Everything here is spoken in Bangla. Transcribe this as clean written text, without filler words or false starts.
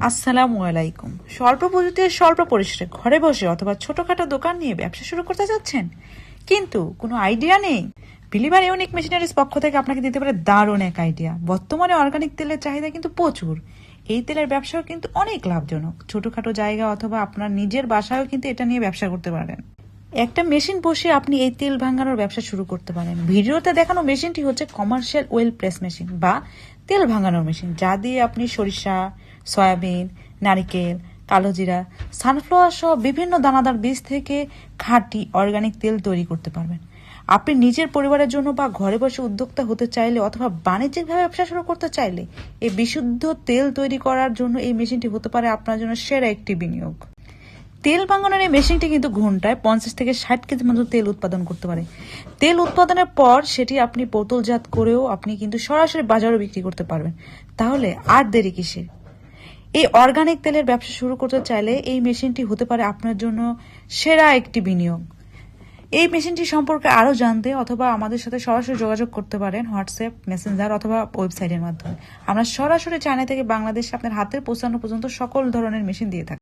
আসসালামু আলাইকুম। স্বল্প পুঁজিতে স্বল্প পরিসরে ঘরে বসে অথবা ছোটখাটো দোকান নিয়ে ব্যবসা শুরু করতে যাচ্ছেন, কিন্তু কোনো আইডিয়া নেই? বিলিভার ইউনিক মেশিনারিজ পক্ষ থেকে আপনাকে দিতে পারে দারুণ এক আইডিয়া। বর্তমানে অর্গানিক তেলের চাহিদা কিন্তু প্রচুর। এই তেলের ব্যবসাও কিন্তু অনেক লাভজনক। ছোটখাটো জায়গা অথবা আপনার নিজের বাসায়ও কিন্তু এটা নিয়ে ব্যবসা করতে পারেন। একটা মেশিন বসে আপনি এই তেল ভাঙানোর ব্যবসা শুরু করতে পারেন। ভিডিওতে দেখানো মেশিনটি হচ্ছে কমার্শিয়াল ওয়েল প্রেস মেশিন বা তেল ভাঙানোর মেশিন, যা দিয়ে আপনি সরিষা, সয়াবিন, নারিকেল, কালোজিরা, সানফ্লাওয়ার সহ বিভিন্ন দানাদার বীজ থেকে খাঁটি অর্গানিক তেল তৈরি করতে পারবেন। আপনি নিজের পরিবারের জন্য বা ঘরে বসে উদ্যোক্তা হতে চাইলে অথবা বাণিজ্যিকভাবে ব্যবসা শুরু করতে চাইলে এই বিশুদ্ধ তেল তৈরি করার জন্য এই মেশিনটি হতে পারে আপনার জন্য সেরা একটি বিনিয়োগ। তেল ভাঙানোর এই মেশিনটি কিন্তু ঘন্টায় 50 থেকে 60 কেজি মতো তেল উৎপাদন করতে পারে। তেল উৎপাদনের পর সেটি আপনি বোতলজাত করেও আপনি কিন্তু সরাসরি বাজারে বিক্রি করতে পারবেন। তাহলে আর দেরি কিসের? এই অর্গানিক তেলের ব্যবসা শুরু করতে চাইলে এই মেশিনটি হতে পারে আপনার জন্য সেরা একটি বিনিয়োগ। এই মেশিনটি সম্পর্কে আরও জানতে অথবা আমাদের সাথে সরাসরি যোগাযোগ করতে পারেন হোয়াটসঅ্যাপ, মেসেঞ্জার অথবা ওয়েবসাইটের মাধ্যমে। আমরা সরাসরি চায়না থেকে বাংলাদেশে আপনার হাতের পৌঁছানো পর্যন্ত সকল ধরনের মেশিন দিয়ে থাকি।